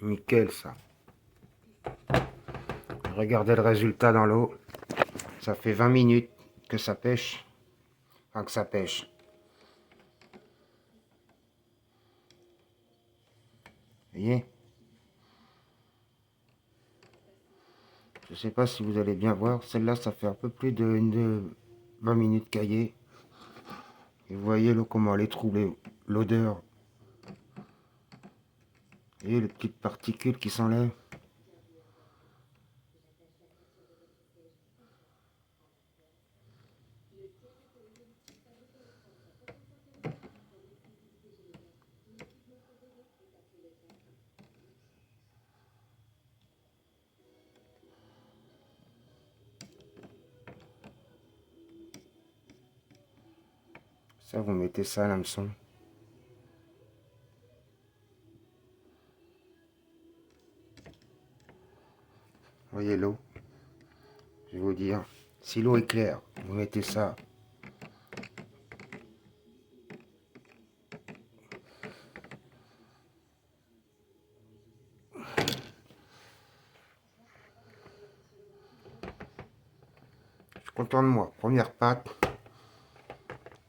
Nickel ça. Regardez le résultat dans l'eau. Ça fait 20 minutes que ça pêche. Enfin que ça pêche. Vous voyez? Je sais pas si vous allez bien voir. Celle-là, ça fait un peu plus de 20 minutes caillée. Et vous voyez là comment elle est troublée. L'odeur. Vous voyez les petites particules qui s'enlèvent. Ça, vous mettez ça à l'hameçon. Voyez l'eau. Je vais vous dire. Si l'eau est claire, vous mettez ça. Je suis content de moi. Première patte.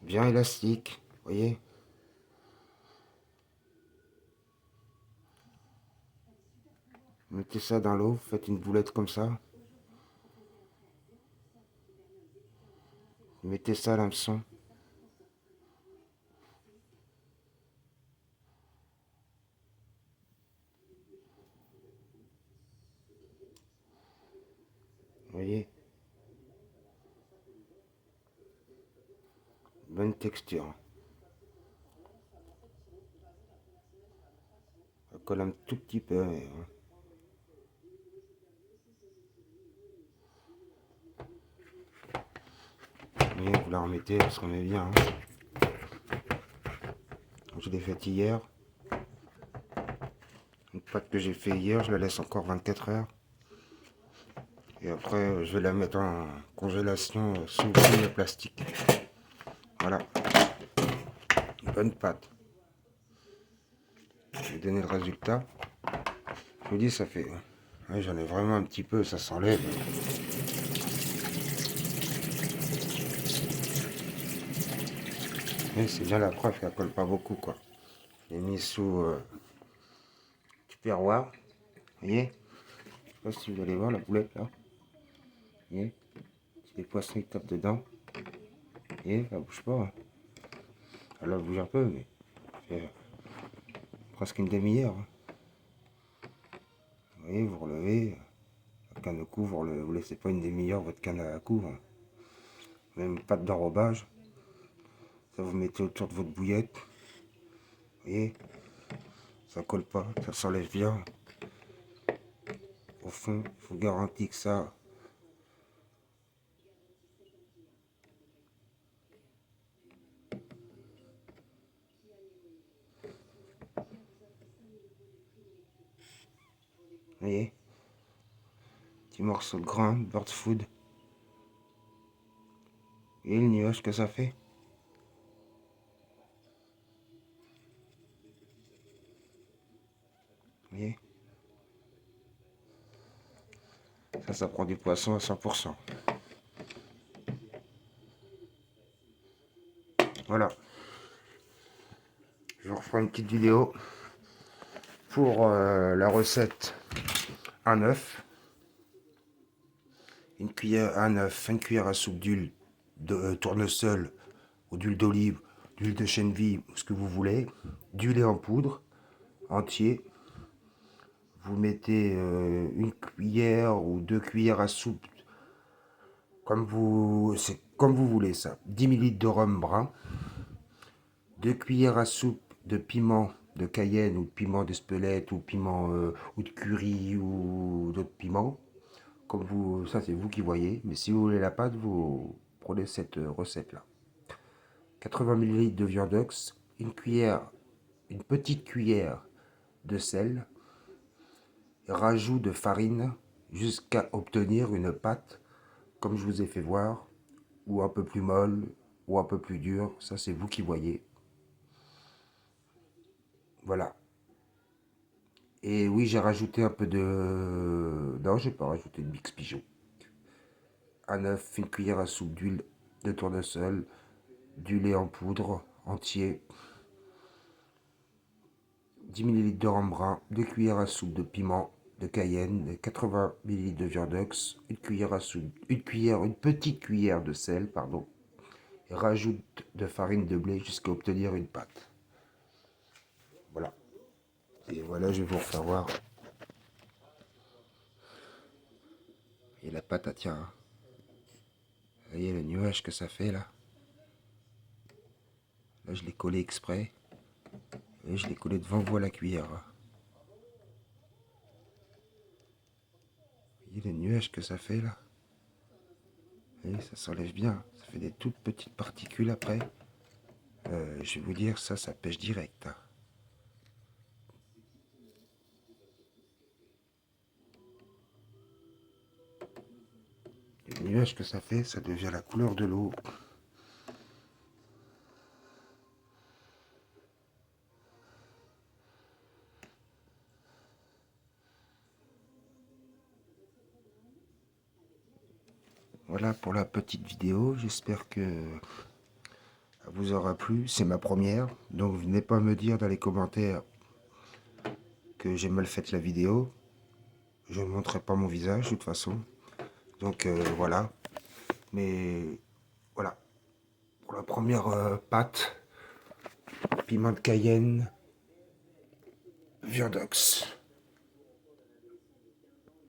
Bien élastique. Vous voyez? Mettez ça dans l'eau. Faites une boulette comme ça. Mettez ça à l'hameçon. Vous voyez? Bonne texture. Ça colle un tout petit peu. Mais vous la remettez, elle se remet bien. Je l'ai faite hier. Une pâte que j'ai fait hier, je la laisse encore 24 heures. Et après, je vais la mettre en congélation sous le plastique. Voilà. Une bonne pâte. Je vais donner le résultat. Je vous dis, ça fait... Ouais, j'en ai vraiment un petit peu, ça s'enlève. Mais c'est bien la preuve qu'elle colle pas beaucoup, quoi. Je l'ai mis sous du perroir. Vous voyez? Je sais pas si vous allez voir la boulette là. Vous voyez? Si les poissons ils tapent dedans. Vous voyez? Elle bouge pas. Hein. Elle bouge un peu, mais ça fait presque une demi-heure. Hein. Vous voyez, vous relevez. La canne à coups, vous laissez pas une demi-heure votre canne à coups. Hein. Même pas d'enrobage. Ça vous mettez autour de votre bouillette. Vous voyez? Ça colle pas, ça s'enlève bien. Au fond, je vous garantis que ça... Vous voyez? Petit morceau de grain, bird food. Et le nuage que ça fait. Vous voyez? Ça prend du poisson à 100%. Voilà. Je vous referai une petite vidéo pour la recette un œuf. Une cuillère à un œuf, une cuillère à soupe d'huile de tournesol ou d'huile d'olive, d'huile de chènevis, ce que vous voulez. Du lait en poudre entier. Vous mettez une cuillère ou 2 cuillères à soupe, c'est comme vous voulez ça. 10 ml de rhum brun, 2 cuillères à soupe de piment de Cayenne ou de piment d'Espelette ou piment ou de curry ou d'autres piments. Comme vous, ça c'est vous qui voyez. Mais si vous voulez la pâte, vous prenez cette recette là. 80 ml de viande ox, une petite cuillère de sel, rajout de farine jusqu'à obtenir une pâte comme je vous ai fait voir, ou un peu plus molle, ou un peu plus dure, ça c'est vous qui voyez. Voilà. Et oui, j'ai rajouté un peu de... Non, j'ai pas rajouté de mix pigeon. Un œuf, une cuillère à soupe d'huile de tournesol, du lait en poudre entier, 10 ml de rhum brun, 2 cuillères à soupe de piment de Cayenne, 80 ml de viande d'ox, une cuillère à soupe, une petite cuillère de sel, pardon, et rajoute de farine de blé jusqu'à obtenir une pâte. Voilà. Et voilà, je vais vous refaire voir. Et la pâte, elle tient. Hein. Vous voyez le nuage que ça fait là? Là, je l'ai collé exprès. Et je l'ai collé devant vous à la cuillère. Hein. Vous voyez le nuage que ça fait là? Et ça s'enlève bien. Ça fait des toutes petites particules après. Je vais vous dire, ça pêche direct. Hein. Le nuage que ça fait, ça devient la couleur de l'eau. Voilà pour la petite vidéo. J'espère que ça vous aura plu. C'est ma première. Donc venez pas me dire dans les commentaires que j'ai mal fait la vidéo. Je ne montrerai pas mon visage de toute façon. Donc voilà. Mais voilà. Pour la première pâte, piment de Cayenne, viande d'ox.